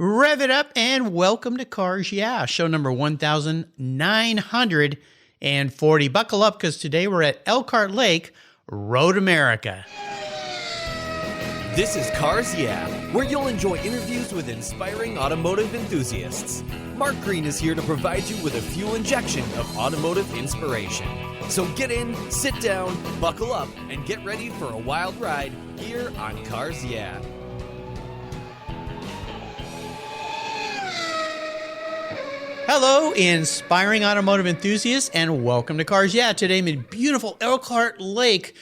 Rev it up and welcome to Cars Yeah, show number 1940. Buckle up because today we're at Elkhart Lake, Road America. This is Cars Yeah, where you'll enjoy interviews with inspiring automotive enthusiasts. Mark Green is here to provide you with a fuel injection of automotive inspiration. So get in, sit down, buckle up, and get ready for a wild ride here on Cars Yeah. Hello, inspiring automotive enthusiasts, and welcome to Cars Yeah. Today I'm in beautiful Elkhart Lake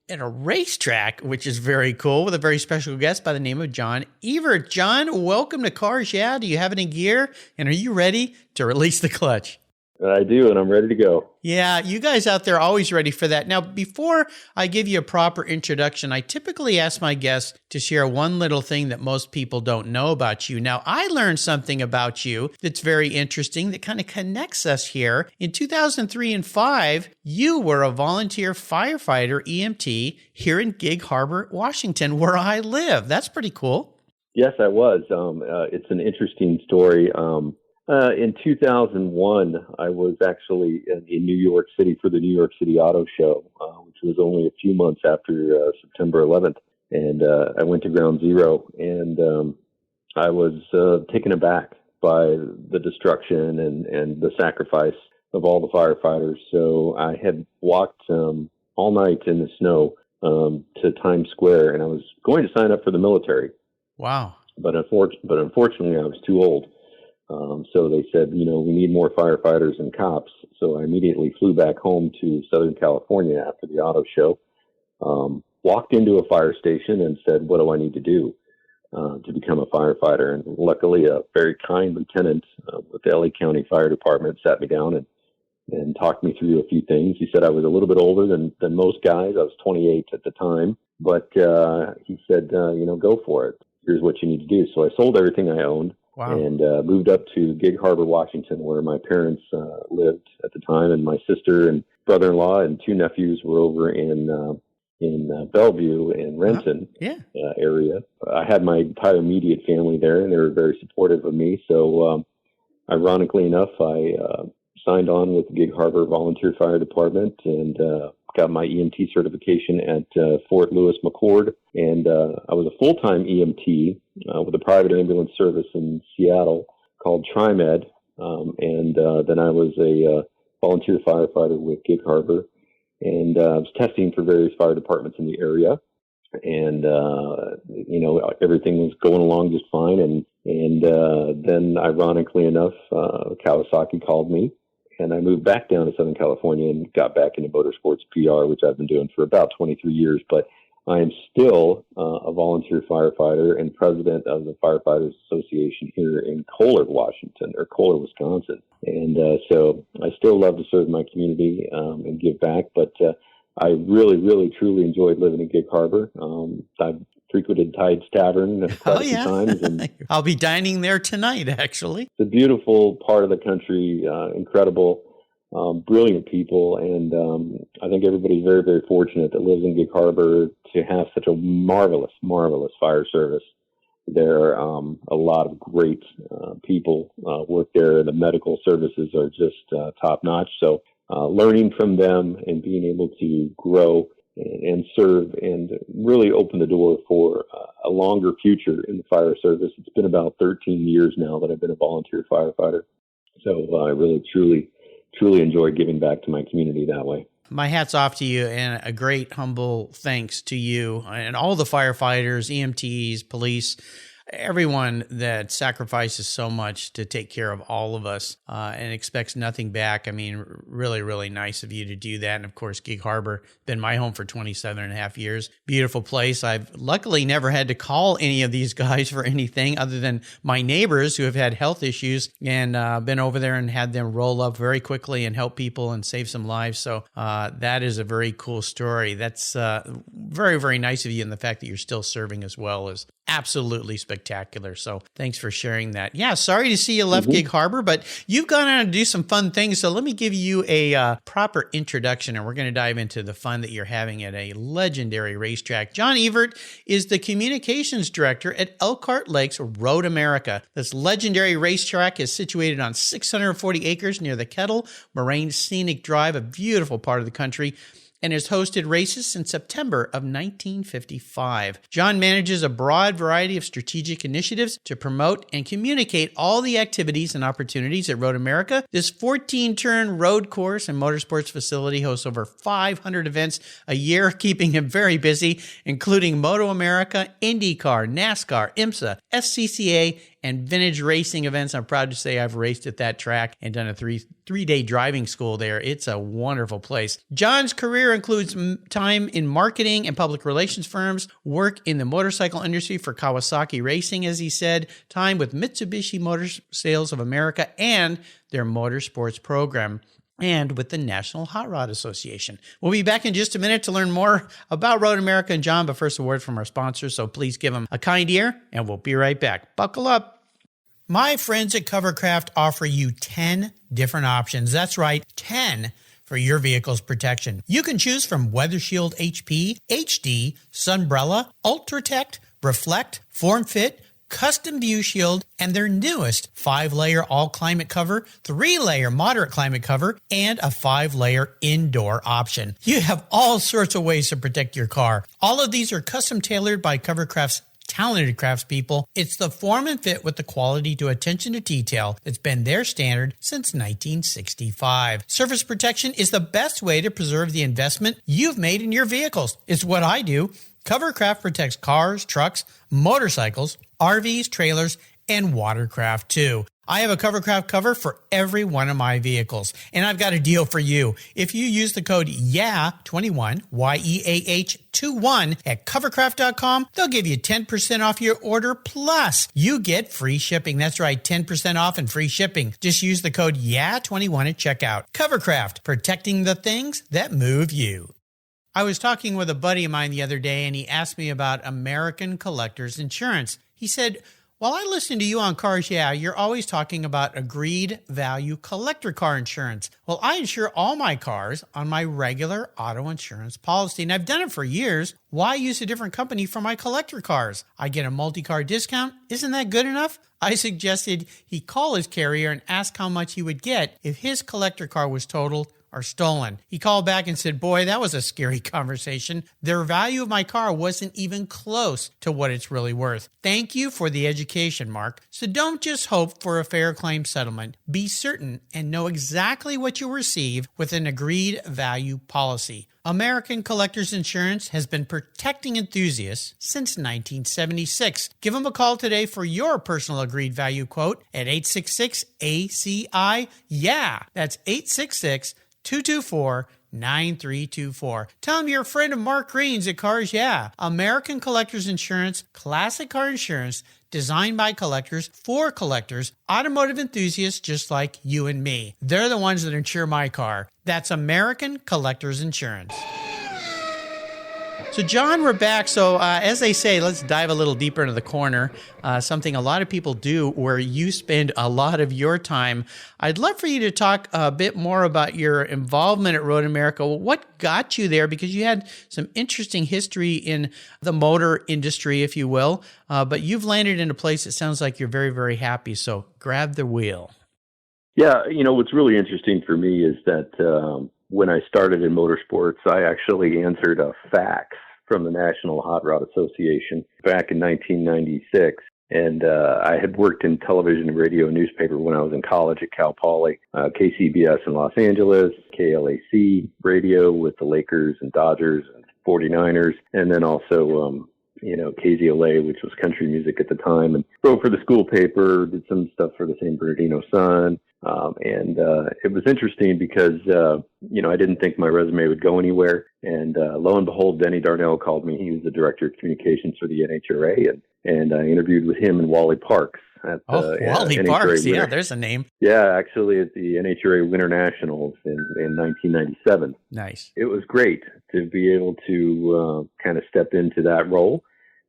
at a racetrack, which is very cool, with a very special guest by the name of John Ewert. John, welcome to Cars Yeah. Do you have any gear, and are you ready to release the clutch? I do, and I'm ready to go. Yeah, you guys out there are always ready for that. Now, before I give you a proper introduction, I typically ask my guests to share one little thing that most people don't know about you. Now, I learned something about you that's very interesting that kind of connects us here. In 2003 and 2005, you were a volunteer firefighter, EMT, here in Gig Harbor, Washington, where I live. That's pretty cool. Yes, I was. It's an interesting story. In 2001, I was actually in New York City for the New York City Auto Show, which was only a few months after September 11th. And I went to Ground Zero, and I was taken aback by the destruction and the sacrifice of all the firefighters. So I had walked all night in the snow to Times Square, and I was going to sign up for the military. Wow. But unfortunately, I was too old. So they said, we need more firefighters and cops. So I immediately flew back home to Southern California after the auto show, walked into a fire station and said, what do I need to do to become a firefighter? And luckily, a very kind lieutenant with the LA County Fire Department sat me down and talked me through a few things. He said I was a little bit older than most guys. I was 28 at the time. But he said, go for it. Here's what you need to do. So I sold everything I owned. Wow. And moved up to Gig Harbor, Washington, where my parents lived at the time, and my sister and brother-in-law and two nephews were over in Bellevue and Renton area. I had my entire immediate family there, and they were very supportive of me. So, ironically enough, I signed on with the Gig Harbor Volunteer Fire Department and got my EMT certification at Fort Lewis McChord, and I was a full-time EMT with a private ambulance service in Seattle called TriMed, and then I was a volunteer firefighter with Gig Harbor, and I was testing for various fire departments in the area, and everything was going along just fine, and then ironically enough, Kawasaki called me. And I moved back down to Southern California and got back into motorsports PR, which I've been doing for about 23 years. But I am still a volunteer firefighter and president of the Firefighters Association here in Kohler, Wisconsin. And so I still love to serve my community and give back. But I really, really, truly enjoyed living in Gig Harbor. I've frequented Tide's Tavern quite a few times. And I'll be dining there tonight, actually. It's a beautiful part of the country, incredible, brilliant people. And I think everybody's very, very fortunate that lives in Gig Harbor to have such a marvelous, marvelous fire service. There are a lot of great people work there. The medical services are just top notch. So learning from them and being able to grow and serve and really open the door for a longer future in the fire service. It's been about 13 years now that I've been a volunteer firefighter. So I really, truly, truly enjoy giving back to my community that way. My hat's off to you, and a great humble thanks to you and all the firefighters, EMTs, police, everyone that sacrifices so much to take care of all of us and expects nothing back. I mean, really, really nice of you to do that. And of course, Gig Harbor, been my home for 27 and a half years. Beautiful place. I've luckily never had to call any of these guys for anything other than my neighbors who have had health issues, and been over there and had them roll up very quickly and help people and save some lives. So that is a very cool story. That's very, very nice of you, and the fact that you're still serving as well is absolutely spectacular. So thanks for sharing that. Yeah, sorry to see you left Gig Harbor, but you've gone on to do some fun things. So let me give you a proper introduction, and we're going to dive into the fun that you're having at a legendary racetrack. John Ewert is the communications director at Elkhart Lakes Road America. This legendary racetrack is situated on 640 acres near the Kettle Moraine Scenic Drive, a beautiful part of the country, and has hosted races since September of 1955. John manages a broad variety of strategic initiatives to promote and communicate all the activities and opportunities at Road America. This 14-turn road course and motorsports facility hosts over 500 events a year, keeping him very busy, including Moto America, IndyCar, NASCAR, IMSA, SCCA, and vintage racing events. I'm proud to say I've raced at that track and done a three-day driving school there. It's a wonderful place. John's career includes time in marketing and public relations firms, work in the motorcycle industry for Kawasaki Racing, as he said, time with Mitsubishi Motor Sales of America and their motorsports program, and with the National Hot Rod Association. We'll be back in just a minute to learn more about Road America and John, but first a word from our sponsors, so please give them a kind ear, and we'll be right back. Buckle up. My friends at Covercraft offer you 10 different options. That's right, 10 for your vehicle's protection. You can choose from Weather Shield HP, HD, Sunbrella, Ultratect, Reflect, Form Fit, Custom View Shield, and their newest 5-layer all-climate cover, 3-layer moderate climate cover, and a 5-layer indoor option. You have all sorts of ways to protect your car. All of these are custom tailored by Covercraft's talented craftspeople. It's the form and fit with the quality to attention to detail that's been their standard since 1965. Surface protection is the best way to preserve the investment you've made in your vehicles. It's what I do. Covercraft protects cars, trucks, motorcycles, RVs, trailers, and watercraft too. I have a Covercraft cover for every one of my vehicles, and I've got a deal for you. If you use the code YEAH21, YEAH21 at covercraft.com, they'll give you 10% off your order, plus you get free shipping. That's right, 10% off and free shipping. Just use the code YEAH21 at checkout. Covercraft, protecting the things that move you. I was talking with a buddy of mine the other day, and he asked me about American Collectors Insurance. He said, while I listen to you on Cars Yeah, you're always talking about agreed value collector car insurance. Well, I insure all my cars on my regular auto insurance policy, and I've done it for years. Why use a different company for my collector cars? I get a multi-car discount. Isn't that good enough? I suggested he call his carrier and ask how much he would get if his collector car was totaled or stolen. He called back and said, boy, that was a scary conversation. The value of my car wasn't even close to what it's really worth. Thank you for the education, Mark. So don't just hope for a fair claim settlement. Be certain and know exactly what you'll receive with an agreed value policy. American Collectors Insurance has been protecting enthusiasts since 1976. Give them a call today for your personal agreed value quote at 866-ACI-YEAH. That's 866-224-9324. Tell them you're a friend of Mark Green's at Cars Yeah. American Collectors Insurance, classic car insurance, designed by collectors for collectors, automotive enthusiasts just like you and me. They're the ones that insure my car. That's American Collectors Insurance. So, John, we're back. So, as they say, let's dive a little deeper into the corner, something a lot of people do where you spend a lot of your time. I'd love for you to talk a bit more about your involvement at Road America. What got you there? Because you had some interesting history in the motor industry, if you will, but you've landed in a place that sounds like you're very, very happy. So, grab the wheel. Yeah, what's really interesting for me is that when I started in motorsports, I actually answered a fax from the National Hot Rod Association back in 1996. And I had worked in television and radio and newspaper when I was in college at Cal Poly, KCBS in Los Angeles, KLAC radio with the Lakers and Dodgers and 49ers, and then also KZLA, which was country music at the time, and wrote for the school paper, did some stuff for the San Bernardino Sun. And it was interesting because, I didn't think my resume would go anywhere. And lo and behold, Denny Darnell called me. He was the director of communications for the NHRA. And I interviewed with him and Wally Parks. Wally Parks. Yeah, there's a name. Yeah, actually at the NHRA Winter Nationals in 1997. Nice. It was great to be able to kind of step into that role.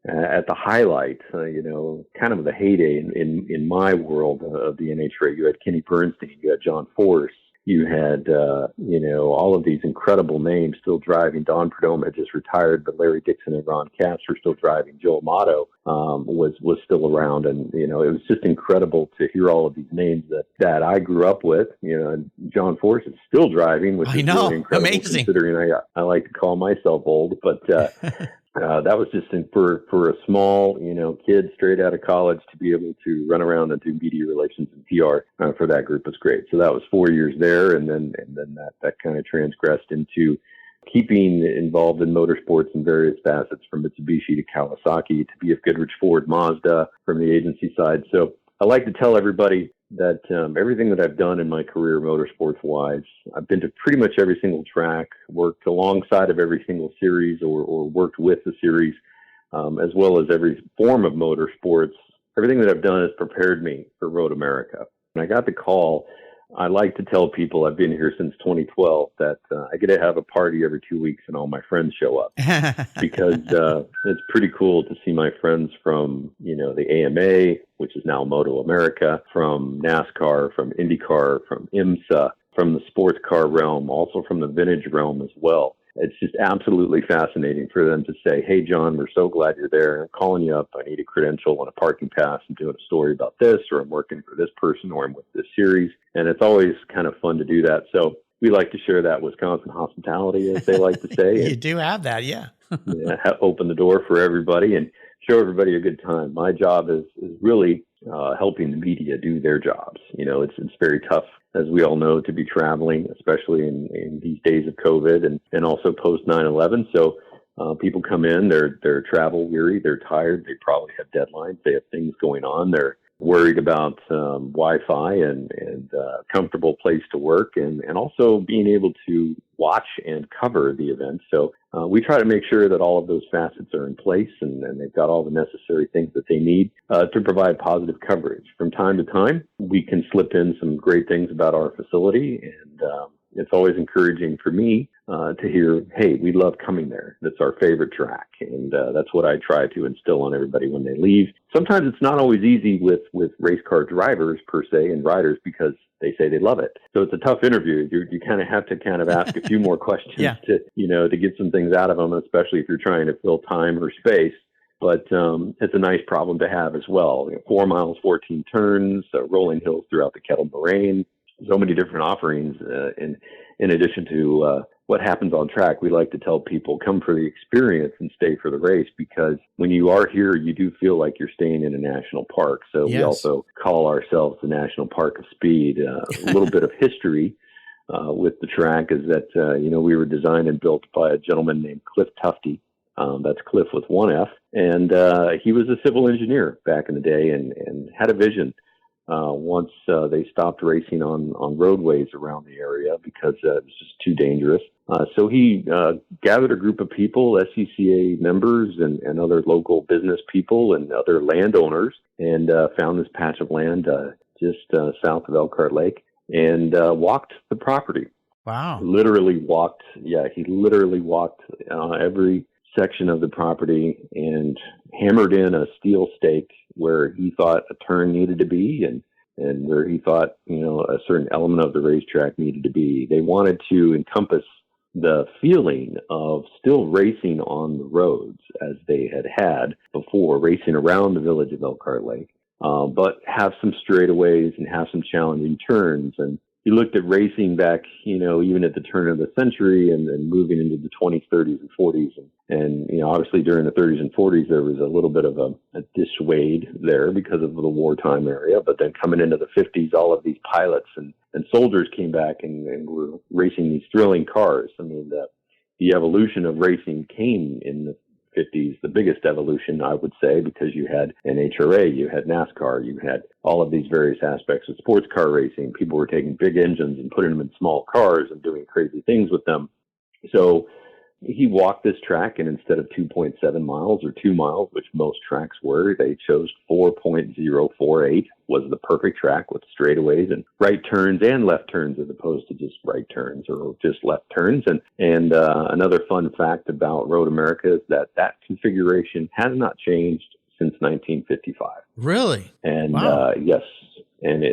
at the highlight, kind of the heyday in my world of the NHRA. You had Kenny Bernstein, you had John Force, you had, all of these incredible names still driving. Don Perdomo had just retired, but Larry Dixon and Ron Capps were still driving. Joe Amato was still around. And, it was just incredible to hear all of these names that I grew up with. And John Force is still driving, which is really incredible. Amazing. Considering I like to call myself old. But that was just for a small, kid straight out of college to be able to run around and do media relations and PR for that group was great. So that was 4 years there, and then that kind of transgressed into keeping involved in motorsports in various facets, from Mitsubishi to Kawasaki to BF Goodrich, Ford, Mazda from the agency side. So I like to tell everybody that everything that I've done in my career, motorsports-wise, I've been to pretty much every single track, worked alongside of every single series or worked with the series, as well as every form of motorsports. Everything that I've done has prepared me for Road America. When I got the call, I like to tell people I've been here since 2012 that I get to have a party every 2 weeks and all my friends show up because it's pretty cool to see my friends from, the AMA, which is now Moto America, from NASCAR, from IndyCar, from IMSA, from the sports car realm, also from the vintage realm as well. It's just absolutely fascinating for them to say, "Hey, John, we're so glad you're there. I'm calling you up. I need a credential and a parking pass. I'm doing a story about this, or I'm working for this person, or I'm with this series." And it's always kind of fun to do that. So we like to share that Wisconsin hospitality, as they like to say. You do have that, yeah. Open the door for everybody and show everybody a good time. My job is really helping the media do their jobs. It's very tough, as we all know, to be traveling, especially in these days of COVID and also post 9/11. So people come in, they're travel weary, they're tired, they probably have deadlines, they have things going on, they're worried about Wi-Fi and comfortable place to work and also being able to watch and cover the event. So we try to make sure that all of those facets are in place and they've got all the necessary things that they need to provide positive coverage. From time to time, we can slip in some great things about our facility, and it's always encouraging for me to hear, "Hey, we love coming there. That's our favorite track." And that's what I try to instill on everybody when they leave. Sometimes it's not always easy with race car drivers per se and riders because they say they love it. So it's a tough interview. You kind of have to ask a few more questions to get some things out of them, especially if you're trying to fill time or space. But it's a nice problem to have as well. 4 miles, 14 turns, rolling hills throughout the Kettle Moraine. So many different offerings in addition to what happens on track. We like to tell people, come for the experience and stay for the race, because when you are here, you do feel like you're staying in a national park. So we also call ourselves the National Park of Speed. A little bit of history with the track is that, we were designed and built by a gentleman named Cliff Tufte. That's Cliff with one F. And he was a civil engineer back in the day and had a vision. Once they stopped racing on roadways around the area because it was just too dangerous. So he gathered a group of people, SCCA members and other local business people and other landowners, and found this patch of land just south of Elkhart Lake and walked the property. Wow. He literally walked every section of the property and hammered in a steel stake where he thought a turn needed to be and where he thought, a certain element of the racetrack needed to be. They wanted to encompass the feeling of still racing on the roads as they had before, racing around the village of Elkhart Lake, but have some straightaways and have some challenging turns. And he looked at racing back, even at the turn of the century and moving into the 20s, 30s, and 40s. And obviously during the 30s and 40s, there was a little bit of a dissuade there because of the wartime area. But then coming into the 50s, all of these pilots and soldiers came back and were racing these thrilling cars. I mean, the evolution of racing came in the 50s, the biggest evolution, I would say, because you had NHRA, you had NASCAR, you had all of these various aspects of sports car racing. People were taking big engines and putting them in small cars and doing crazy things with them. So he walked this track, and instead of 2.7 miles or 2 miles, which most tracks were, they chose 4.048. was the perfect track with straightaways and right turns and left turns as opposed to just right turns or just left turns. And another fun fact about Road America is that configuration has not changed since 1955. Really? And wow. Yes. And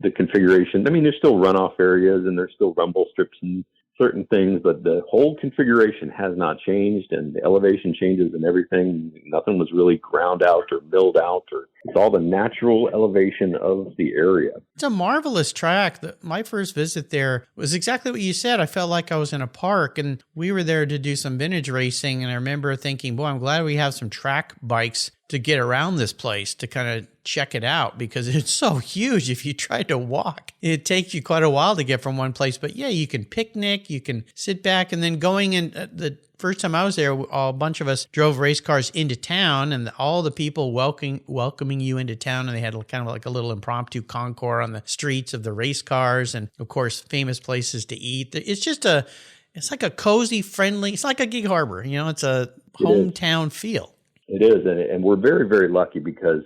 the configuration, I mean, there's still runoff areas and there's still rumble strips and certain things, but the whole configuration has not changed, and the elevation changes and everything. Nothing was really ground out or milled out, or it's all the natural elevation of the area. It's a marvelous track. My first visit there was exactly what you said. I felt like I was in a park, and we were there to do some vintage racing, and I remember thinking, boy, I'm glad we have some track bikes to get around this place to kind of check it out, because it's so huge. If you try to walk, it takes you quite a while to get from one place. But yeah, you can picnic, you can sit back, and then going in. The first time I was there, a bunch of us drove race cars into town, and all the people welcoming you into town, and they had kind of like a little impromptu concours on the streets of the race cars, and of course, famous places to eat. It's like a cozy, friendly. It's like a Gig Harbor. It's a hometown feel. It is, and we're very, very lucky because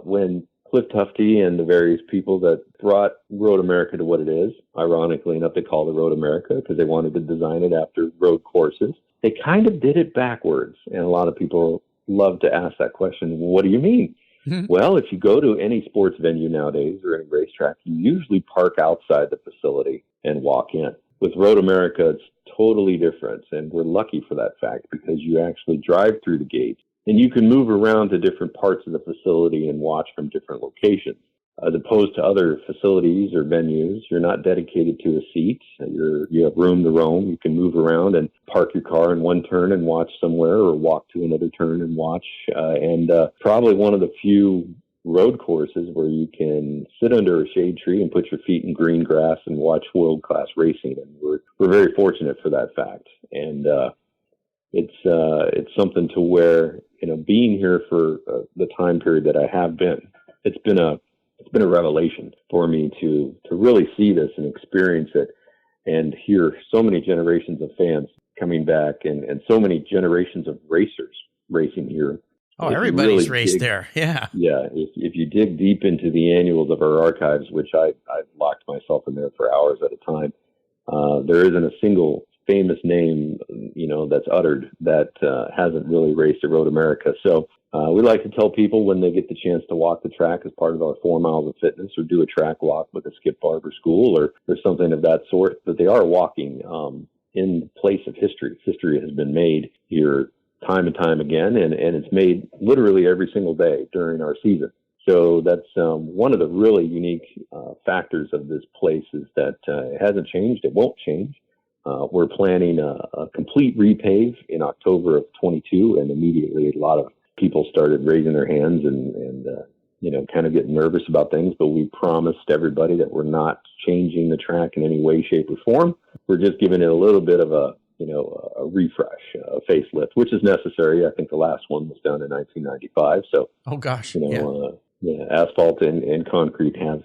when Cliff Tufte and the various people that brought Road America to what it is, ironically enough, they call it Road America because they wanted to design it after road courses. They kind of did it backwards, and a lot of people love to ask that question, what do you mean? Mm-hmm. Well, if you go to any sports venue nowadays or any racetrack, you usually park outside the facility and walk in. With Road America, it's totally different, and we're lucky for that fact because you actually drive through the gates. And you can move around to different parts of the facility and watch from different locations. As opposed to other facilities or venues, you're not dedicated to a seat. You have room to roam. You can move around and park your car in one turn and watch somewhere, or walk to another turn and watch. And probably one of the few road courses where you can sit under a shade tree and put your feet in green grass and watch world-class racing. And we're very fortunate for that fact. And it's something to where, being here for the time period that I have been, it's been a revelation for me to really see this and experience it and hear so many generations of fans coming back and so many generations of racers racing here. Oh, everybody's raced there. Yeah. Yeah. If you dig deep into the annuals of our archives, which I've locked myself in there for hours at a time, there isn't a single famous name, that's uttered that hasn't really raced at Road America. So we like to tell people when they get the chance to walk the track as part of our 4 miles of fitness, or do a track walk with a Skip Barber School or something of that sort, that they are walking in the place of history. History has been made here time and time again, and it's made literally every single day during our season. So that's one of the really unique factors of this place, is that it hasn't changed. It won't change. We're planning a complete repave in October of 22, and immediately a lot of people started raising their hands and kind of getting nervous about things. But we promised everybody that we're not changing the track in any way, shape, or form. We're just giving it a little bit of a refresh, a facelift, which is necessary. I think the last one was done in 1995. So, oh gosh, asphalt and concrete have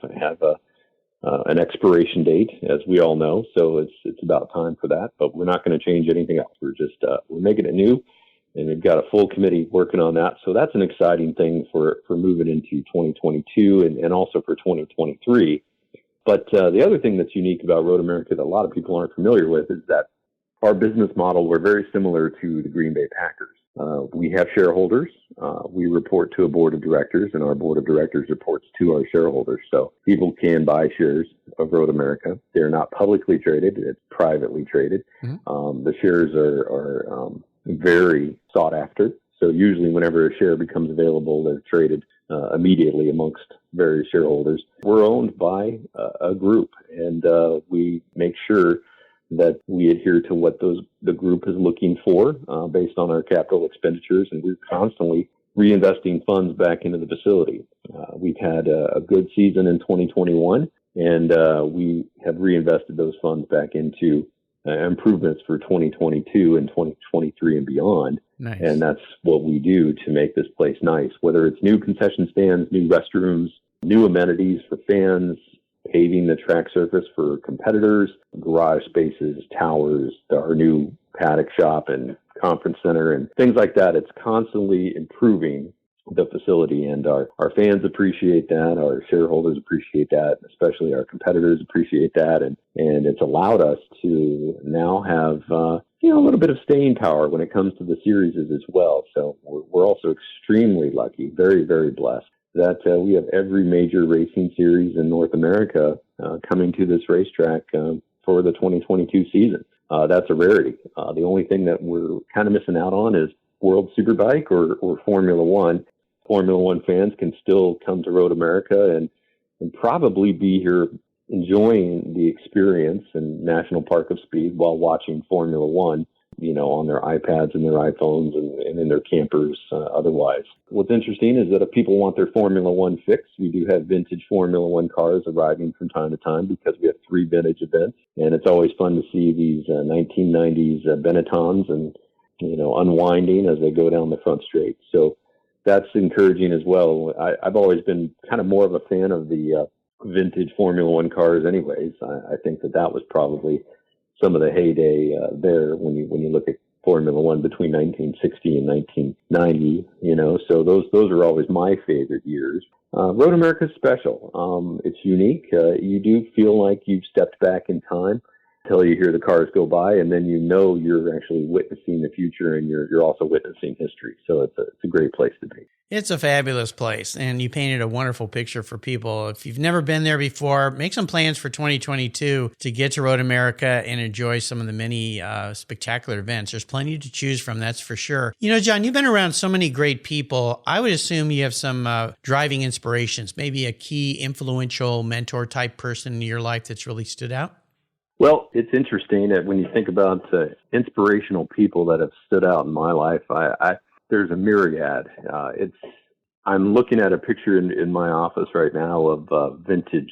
an expiration date, as we all know. So it's about time for that, but we're not going to change anything else. We're just, we're making it new, and we've got a full committee working on that. So that's an exciting thing for moving into 2022 and also for 2023. But the other thing that's unique about Road America that a lot of people aren't familiar with is that our business model, we're very similar to the Green Bay Packers. We have shareholders. We report to a board of directors, and our board of directors reports to our shareholders. So people can buy shares of Road America. They're not publicly traded. It's privately traded. Mm-hmm. The shares are very sought after. So usually whenever a share becomes available, they're traded immediately amongst various shareholders. We're owned by a group, and we make sure that we adhere to what the group is looking for based on our capital expenditures, and we're constantly reinvesting funds back into the facility. We've had a good season in 2021, and we have reinvested those funds back into improvements for 2022 and 2023 and beyond. Nice. And that's what we do to make this place nice, whether it's new concession stands, new restrooms, new amenities for fans, paving the track surface for competitors, garage spaces, towers, our new paddock shop and conference center and things like that. It's constantly improving the facility, and our fans appreciate that, our shareholders appreciate that, especially our competitors appreciate that, and it's allowed us to now have a little bit of staying power when it comes to the series as well. So we're also extremely lucky, very, very blessed that we have every major racing series in North America coming to this racetrack for the 2022 season. That's a rarity. The only thing that we're kind of missing out on is World Superbike or Formula One. Formula One fans can still come to Road America and probably be here enjoying the experience in National Park of Speed while watching Formula One, on their iPads and their iPhones and in their campers otherwise. What's interesting is that if people want their Formula One fix, we do have vintage Formula One cars arriving from time to time because we have 3 vintage events. And it's always fun to see these 1990s Benettons and, unwinding as they go down the front straight. So that's encouraging as well. I've always been kind of more of a fan of the vintage Formula One cars anyways. I think that was probably some of the heyday there when you look at Formula One between 1960 and 1990, so those are always my favorite years. Road America is special. It's unique. You do feel like you've stepped back in time until you hear the cars go by, and then you're actually witnessing the future, and you're also witnessing history. So it's a great place to be. It's a fabulous place, and you painted a wonderful picture for people. If you've never been there before, make some plans for 2022 to get to Road America and enjoy some of the many spectacular events. There's plenty to choose from, that's for sure. John, you've been around so many great people. I would assume you have some driving inspirations, maybe a key influential mentor type person in your life that's really stood out? Well, it's interesting that when you think about inspirational people that have stood out in my life, there's a myriad. I'm looking at a picture in my office right now of vintage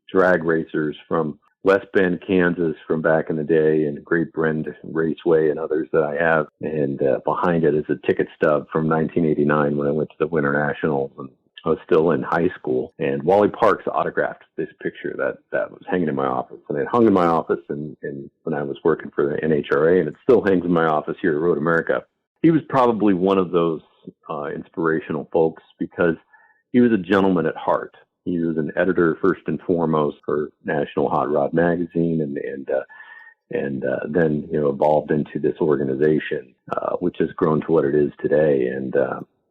drag racers from West Bend, Kansas, from back in the day, and Great Bend Raceway and others that I have. And behind it is a ticket stub from 1989 when I went to the Winter Nationals, and I was still in high school. And Wally Parks autographed this picture that was hanging in my office. And it hung in my office and when I was working for the NHRA, and it still hangs in my office here at Road America. He was probably one of those inspirational folks because he was a gentleman at heart. He was an editor first and foremost for National Hot Rod Magazine, and then evolved into this organization, which has grown to what it is today. And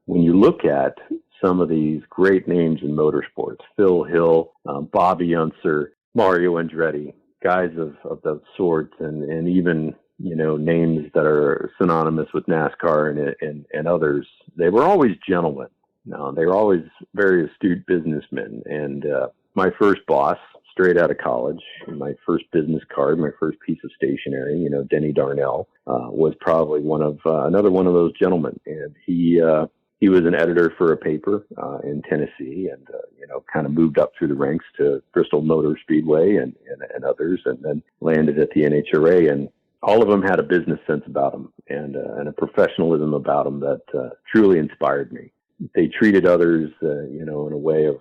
when you look at some of these great names in motorsports, Phil Hill, Bobby Unser, Mario Andretti, guys of those sorts, and even names that are synonymous with NASCAR and others, they were always gentlemen. They were always very astute businessmen. And my first boss, straight out of college, my first business card, my first piece of stationery, Denny Darnell, was probably another one of those gentlemen. And he was an editor for a paper in Tennessee, and kind of moved up through the ranks to Bristol Motor Speedway and others, and then landed at the NHRA. And all of them had a business sense about them and a professionalism about them that truly inspired me. They treated others, in a way of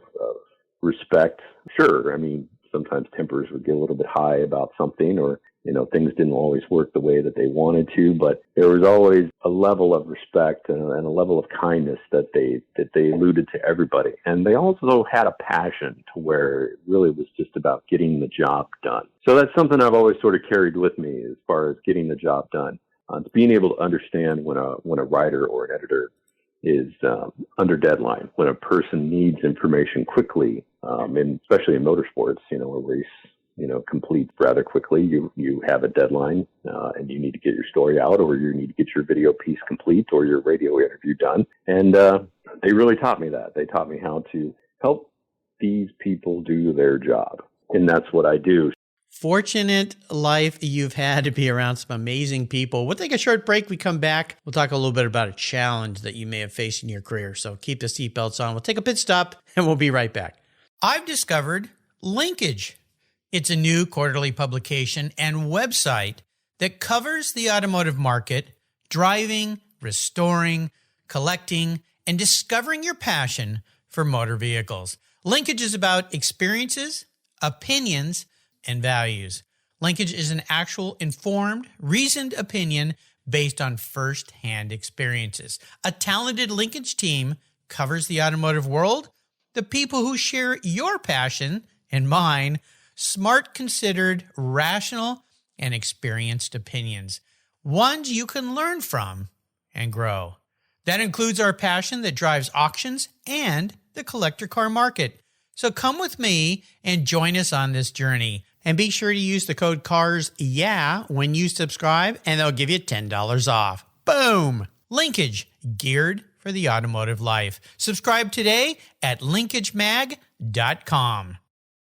respect. Sure, I mean, sometimes tempers would get a little bit high about something, or things didn't always work the way that they wanted to, but there was always a level of respect and a level of kindness that they alluded to everybody. And they also had a passion to where it really was just about getting the job done. So that's something I've always sort of carried with me as far as getting the job done. It's being able to understand when a writer or an editor is under deadline, when a person needs information quickly, and especially in motorsports, a race complete rather quickly. You have a deadline, and you need to get your story out, or you need to get your video piece complete, or your radio interview done. And they really taught me that. They taught me how to help these people do their job. And that's what I do. Fortunate life you've had to be around some amazing people. We'll take a short break. We come back. We'll talk a little bit about a challenge that you may have faced in your career. So keep the seatbelts on. We'll take a pit stop, and we'll be right back. I've discovered Linkage. It's a new quarterly publication and website that covers the automotive market, driving, restoring, collecting, and discovering your passion for motor vehicles. Linkage is about experiences, opinions, and values. Linkage is an actual informed, reasoned opinion based on first-hand experiences. A talented linkage team covers the automotive world, the people who share your passion and mine, smart, considered, rational, and experienced opinions, ones you can learn from and grow. That includes our passion that drives auctions and the collector car market. So come with me and join us on this journey. And be sure to use the code CARSYEAH when you subscribe, and they'll give you $10 off. Boom! Linkage, geared for the automotive life. Subscribe today at linkagemag.com.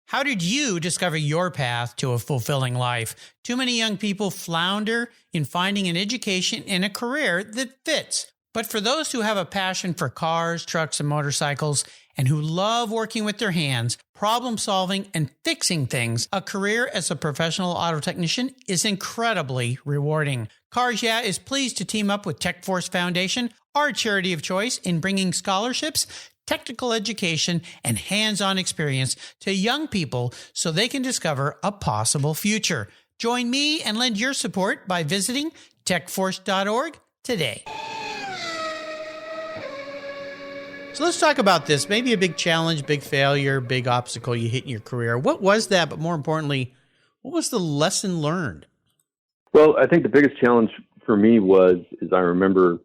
How did you discover your path to a fulfilling life? Too many young people flounder in finding an education and a career that fits. But for those who have a passion for cars, trucks, and motorcycles, and who love working with their hands, problem solving, and fixing things, a career as a professional auto technician is incredibly rewarding. Cars Yeah is pleased to team up with TechForce Foundation, our charity of choice, in bringing scholarships, technical education, and hands-on experience to young people so they can discover a possible future. Join me and lend your support by visiting techforce.org today. So let's talk about this. Maybe a big challenge, big failure, big obstacle you hit in your career. What was that? But more importantly, what was the lesson learned? Well, I think the biggest challenge for me is I remember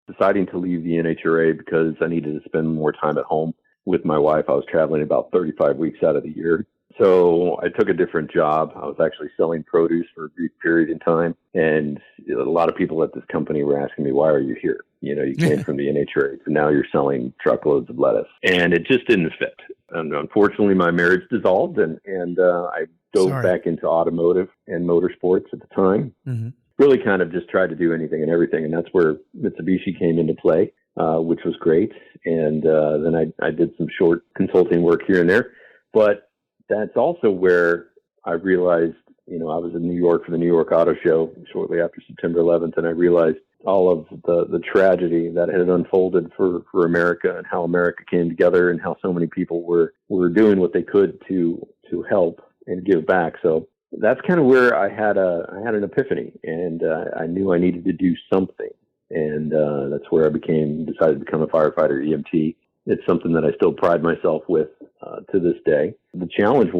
deciding to leave the NHRA because I needed to spend more time at home with my wife. I was traveling about 35 weeks out of the year. So I took a different job. I was actually selling produce for a brief period in time. And a lot of people at this company were asking me, why are you here? You came from the NHRA, and now you're selling truckloads of lettuce. And it just didn't fit. And unfortunately, my marriage dissolved, and I dove back into automotive and motorsports at the time. Mm-hmm. Really kind of just tried to do anything and everything. And that's where Mitsubishi came into play, which was great. And then I did some short consulting work here and there. But that's also where I realized, I was in New York for the New York Auto Show shortly after September 11th, and I realized all of the tragedy that had unfolded for America, and how America came together, and how so many people were doing what they could to help and give back. So that's kind of where I had an epiphany, and I knew I needed to do something, and that's where I decided to become a firefighter EMT. It's something that I still pride myself with to this day. The challenge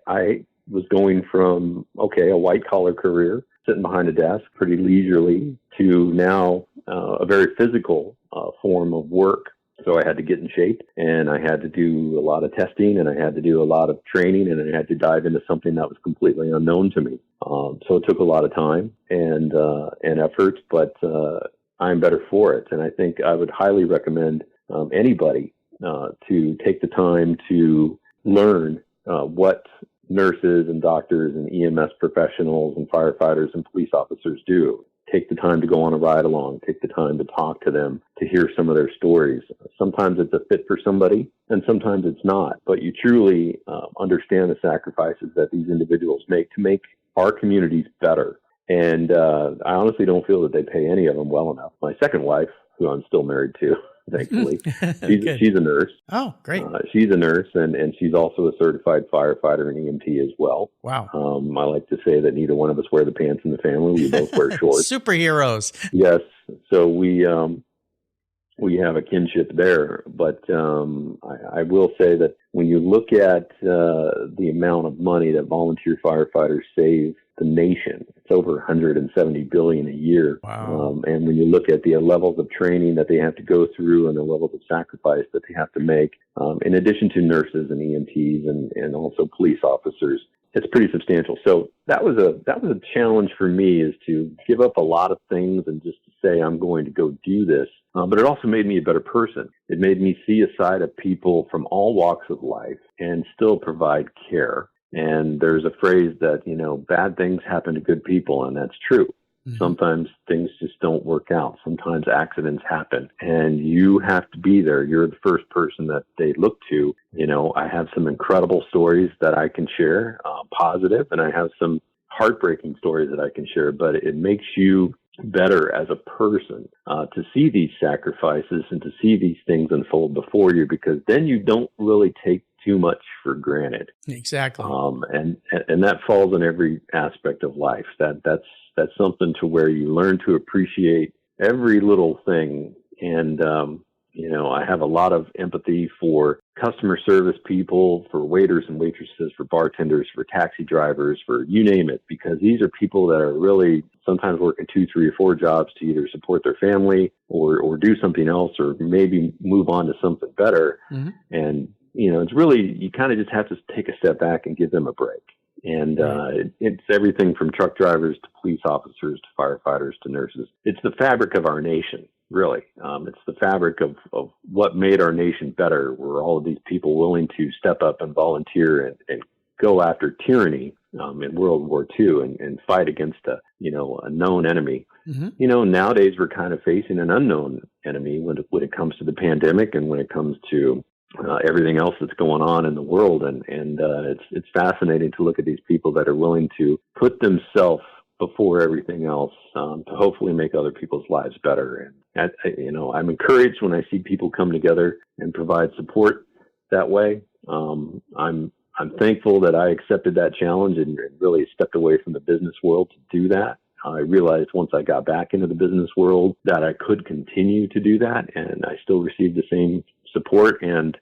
I was going from, a white-collar career, sitting behind a desk, pretty leisurely, to now a very physical form of work. So I had to get in shape, and I had to do a lot of testing, and I had to do a lot of training, and I had to dive into something that was completely unknown to me. So it took a lot of time and effort, but I'm better for it. And I think I would highly recommend anybody to take the time to learn what nurses and doctors and EMS professionals and firefighters and police officers do. Take the time to go on a ride along. Take the time to talk to them, to hear some of their stories. Sometimes it's a fit for somebody, and sometimes it's not. But you truly understand the sacrifices that these individuals make to make our communities better. And I honestly don't feel that they pay any of them well enough. My second wife, who I'm still married to, thankfully, she's a nurse. Oh, great. She's a nurse, and she's also a certified firefighter and EMT as well. Wow. I like to say that neither one of us wear the pants in the family. We both wear shorts. Superheroes. Yes. So we have a kinship there. But I will say that when you look at the amount of money that volunteer firefighters save the nation, it's over $170 billion a year. Wow. And when you look at the levels of training that they have to go through and the levels of sacrifice that they have to make, in addition to nurses and EMTs and also police officers, it's pretty substantial. So that was a challenge for me, is to give up a lot of things and just to say, I'm going to go do this. But it also made me a better person. It made me see a side of people from all walks of life and still provide care. And there's a phrase that, bad things happen to good people, and that's true. Mm-hmm. Sometimes things just don't work out. Sometimes accidents happen, and you have to be there. You're the first person that they look to. I have some incredible stories that I can share, positive, and I have some heartbreaking stories that I can share, but it makes you better as a person to see these sacrifices and to see these things unfold before you, because then you don't really take too much for granted. Exactly. And that falls in every aspect of life. That's something to where you learn to appreciate every little thing. And I have a lot of empathy for customer service people, for waiters and waitresses, for bartenders, for taxi drivers, for you name it, because these are people that are really sometimes working 2, 3, or 4 jobs to either support their family or do something else, or maybe move on to something better. Mm-hmm. And, it's really, you kind of just have to take a step back and give them a break. And it's everything from truck drivers to police officers to firefighters to nurses. It's the fabric of our nation, really. It's the fabric of what made our nation better, were all of these people willing to step up and volunteer and go after tyranny in World War II and fight against a known enemy. Mm-hmm. Nowadays we're kind of facing an unknown enemy when it comes to the pandemic and when it comes to everything else that's going on in the world. And it's fascinating to look at these people that are willing to put themselves before everything else to hopefully make other people's lives better. And, I'm encouraged when I see people come together and provide support that way. I'm thankful that I accepted that challenge and really stepped away from the business world to do that. I realized once I got back into the business world that I could continue to do that, and I still received the same support. And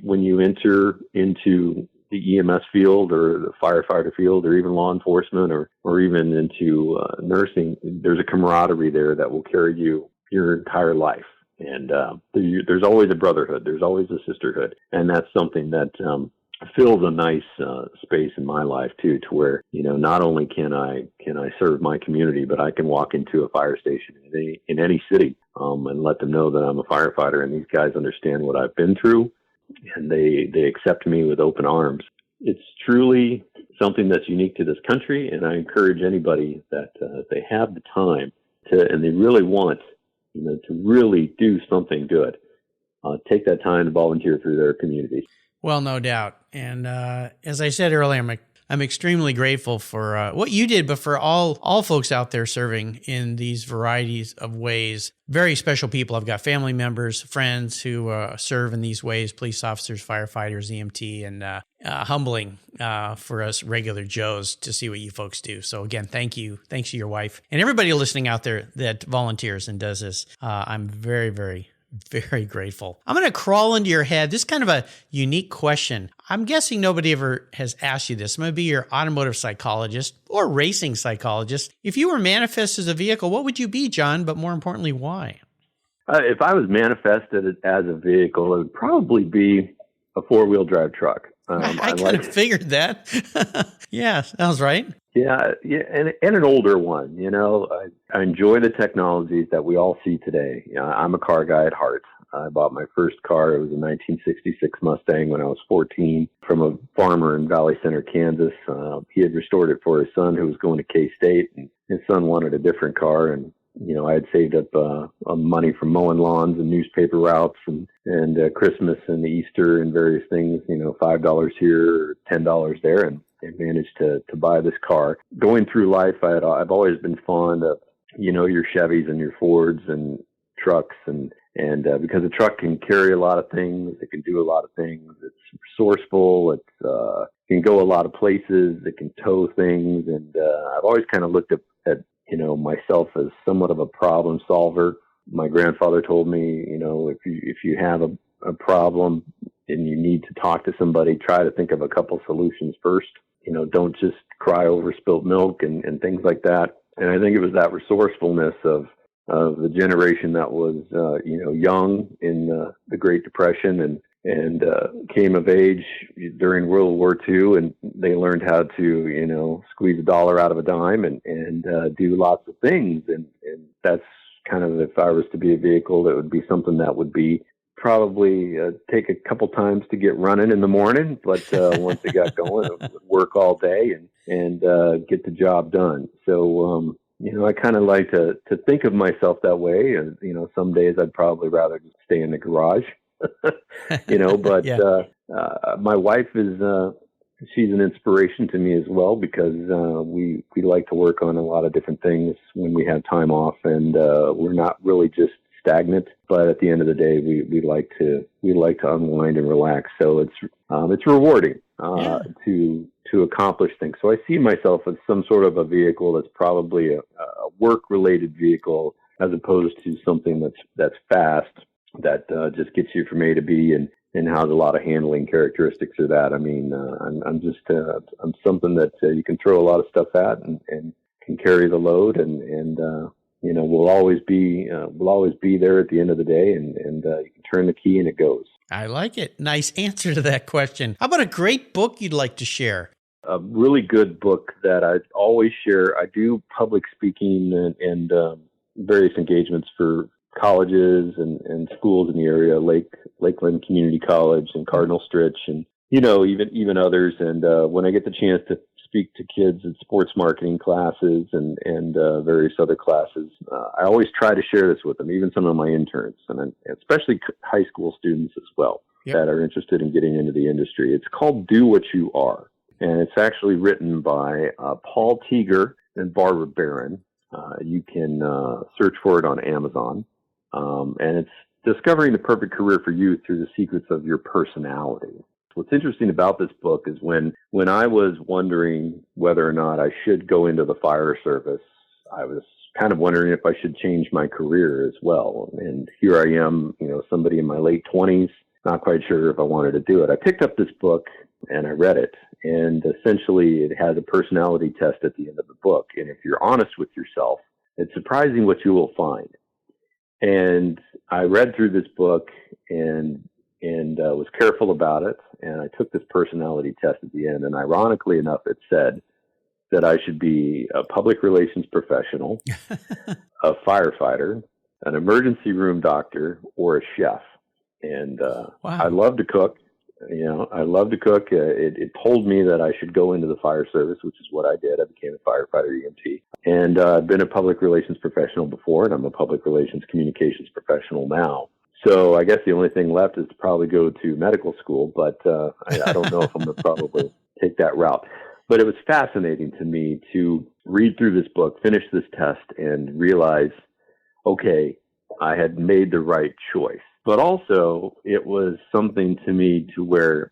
when you enter into the EMS field or the firefighter field or even law enforcement or even into nursing, there's a camaraderie there that will carry you your entire life. And there's always a brotherhood. There's always a sisterhood. And that's something that fills a nice space in my life too, to where, not only can I serve my community, but I can walk into a fire station in any city and let them know that I'm a firefighter, and these guys understand what I've been through, and they accept me with open arms. It's truly something that's unique to this country, and I encourage anybody that if they have the time and they really want, to really do something good, take that time to volunteer through their communities. Well, no doubt. And as I said earlier, I'm extremely grateful for what you did, but for all folks out there serving in these varieties of ways. Very special people. I've got family members, friends who serve in these ways, police officers, firefighters, EMT, and humbling for us regular Joes to see what you folks do. So again, thank you. Thanks to your wife and everybody listening out there that volunteers and does this. I'm very, very very grateful. I'm going to crawl into your head. This is kind of a unique question. I'm guessing nobody ever has asked you this. I'm going to be your automotive psychologist or racing psychologist. If you were manifest as a vehicle, what would you be, John? But more importantly, why? If I was manifested as a vehicle, it would probably be a 4-wheel drive truck. I kind of figured that. Yeah, sounds right. Yeah, and an older one. I enjoy the technologies that we all see today. I'm a car guy at heart. I bought my first car. It was a 1966 Mustang when I was 14 from a farmer in Valley Center, Kansas. He had restored it for his son who was going to K-State, and his son wanted a different car. And I had saved up money from mowing lawns and newspaper routes and Christmas and Easter and various things, $5 here, $10 there, and managed to buy this car. Going through life, I've always been fond of, your Chevys and your Fords and trucks, and because a truck can carry a lot of things, it can do a lot of things. It's resourceful. It can go a lot of places. It can tow things, and I've always kind of looked at myself as somewhat of a problem solver. My grandfather told me, if you have a problem and you need to talk to somebody, try to think of a couple solutions first. Don't just cry over spilt milk and things like that. And I think it was that resourcefulness of the generation that was, young in the Great Depression and came of age during World War II, and they learned how to, squeeze a dollar out of a dime and do lots of things. And that's kind of, if I was to be a vehicle, that would be something that would be probably take a couple times to get running in the morning, but once it got going, it would work all day and get the job done. So, I kind of like to think of myself that way. And, some days I'd probably rather just stay in the garage, but yeah. My wife is, she's an inspiration to me as well, because we like to work on a lot of different things when we have time off, and we're not really just stagnant, but at the end of the day, we like to unwind and relax. So it's rewarding to accomplish things. So I see myself as some sort of a vehicle that's probably a work related vehicle, as opposed to something that's fast that just gets you from A to B and has a lot of handling characteristics of that. I mean, I'm something that you can throw a lot of stuff at and can carry the load and we'll always be there at the end of the day and you can turn the key and it goes. I like it. Nice answer to that question. How about a great book you'd like to share? A really good book that I always share. I do public speaking and various engagements for colleges and schools in the area, Lakeland Community College and Cardinal Stritch, and even others. And when I get the chance to speak to kids at sports marketing classes and various other classes, I always try to share this with them, even some of my interns, and especially high school students as well. Yep. That are interested in getting into the industry. It's called Do What You Are, and it's actually written by Paul Teager and Barbara Barron. You can search for it on Amazon. And it's discovering the perfect career for you through the secrets of your personality. What's interesting about this book is when I was wondering whether or not I should go into the fire service, I was kind of wondering if I should change my career as well. And here I am, somebody in my late 20s, not quite sure if I wanted to do it. I picked up this book and I read it. And essentially it has a personality test at the end of the book. And if you're honest with yourself, it's surprising what you will find. And I read through this book and was careful about it. And I took this personality test at the end. And ironically enough, it said that I should be a public relations professional, a firefighter, an emergency room doctor, or a chef. And wow. I love to cook. I love to cook. It told me that I should go into the fire service, which is what I did. I became a firefighter EMT. And I've been a public relations professional before, and I'm a public relations communications professional now. So I guess the only thing left is to probably go to medical school, but I don't know if I'm going to probably take that route. But it was fascinating to me to read through this book, finish this test, and realize, okay, I had made the right choice. But also, it was something to me to where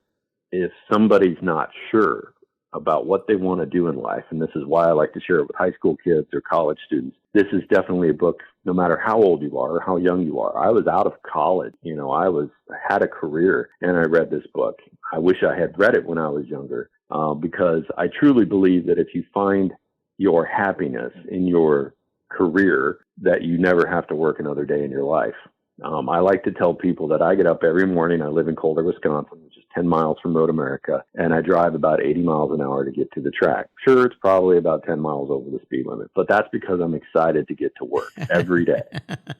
if somebody's not sure about what they want to do in life, and this is why I like to share it with high school kids or college students, this is definitely a book, no matter how old you are or how young you are. I was out of college. I had a career, and I read this book. I wish I had read it when I was younger, because I truly believe that if you find your happiness in your career, that you never have to work another day in your life. I like to tell people that I get up every morning. I live in Colder, Wisconsin, which is 10 miles from Road America, and I drive about 80 miles an hour to get to the track. Sure, it's probably about 10 miles over the speed limit, but that's because I'm excited to get to work every day.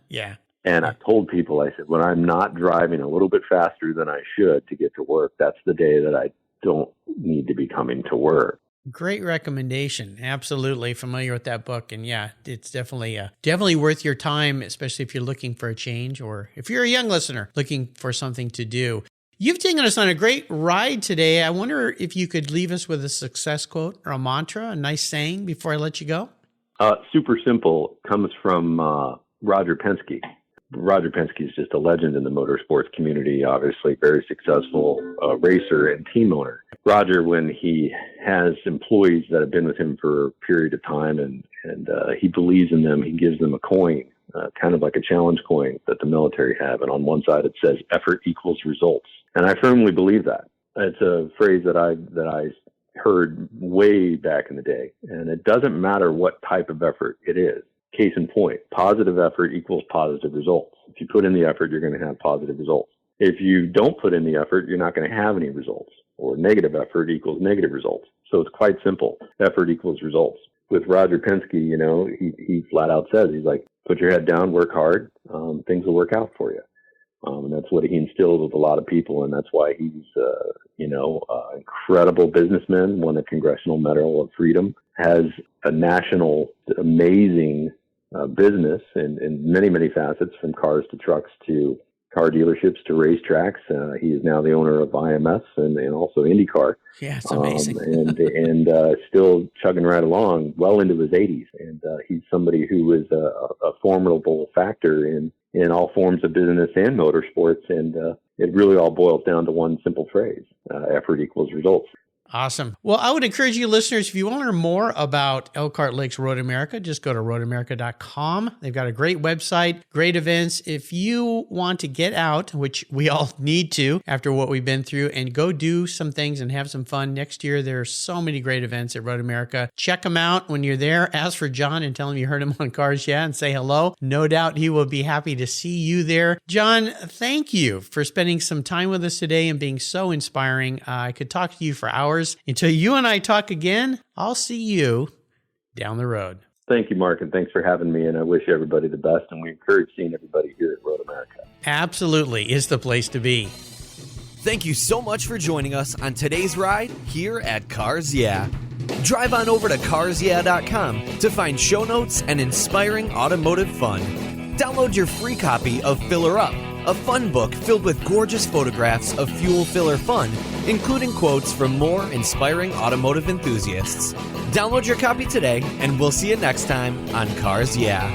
Yeah. And I told people, I said, when I'm not driving a little bit faster than I should to get to work, that's the day that I don't need to be coming to work. Great recommendation. Absolutely familiar with that book. And yeah, it's definitely worth your time, especially if you're looking for a change or if you're a young listener looking for something to do. You've taken us on a great ride today. I wonder if you could leave us with a success quote or a mantra, a nice saying before I let you go. Super simple. Comes from Roger Penske. Roger Penske is just a legend in the motorsports community, obviously very successful racer and team owner. Roger, when he has employees that have been with him for a period of time and he believes in them, he gives them a coin, kind of like a challenge coin that the military have. And on one side it says effort equals results. And I firmly believe that. It's a phrase that I heard way back in the day. And it doesn't matter what type of effort it is. Case in point, positive effort equals positive results. If you put in the effort, you're going to have positive results. If you don't put in the effort, you're not going to have any results. Or negative effort equals negative results. So it's quite simple. Effort equals results. With Roger Penske, he flat out says, he's like, put your head down, work hard, things will work out for you. And that's what he instills with a lot of people. And that's why he's, incredible businessman, won a Congressional Medal of Freedom, has a national, amazing business in many, many facets, from cars to trucks to car dealerships to racetracks. He is now the owner of IMS and also IndyCar. Yeah, it's amazing. and still chugging right along well into his 80s. And he's somebody who is a formidable factor in all forms of business and motorsports. And it really all boils down to one simple phrase, effort equals results. Awesome. Well, I would encourage you listeners, if you want to learn more about Elkhart Lakes Road America, just go to roadamerica.com. They've got a great website, great events. If you want to get out, which we all need to after what we've been through, and go do some things and have some fun next year, there are so many great events at Road America. Check them out when you're there. Ask for John and tell him you heard him on Cars Yeah and say hello. No doubt he will be happy to see you there. John, thank you for spending some time with us today and being so inspiring. I could talk to you for hours. Until you and I talk again, I'll see you down the road. Thank you, Mark, and thanks for having me. And I wish everybody the best. And we encourage seeing everybody here at Road America. Absolutely is the place to be. Thank you so much for joining us on today's ride here at Cars Yeah. Drive on over to carsyeah.com to find show notes and inspiring automotive fun. Download your free copy of Filler Up, a fun book filled with gorgeous photographs of fuel filler fun, including quotes from more inspiring automotive enthusiasts. Download your copy today, and we'll see you next time on Cars Yeah.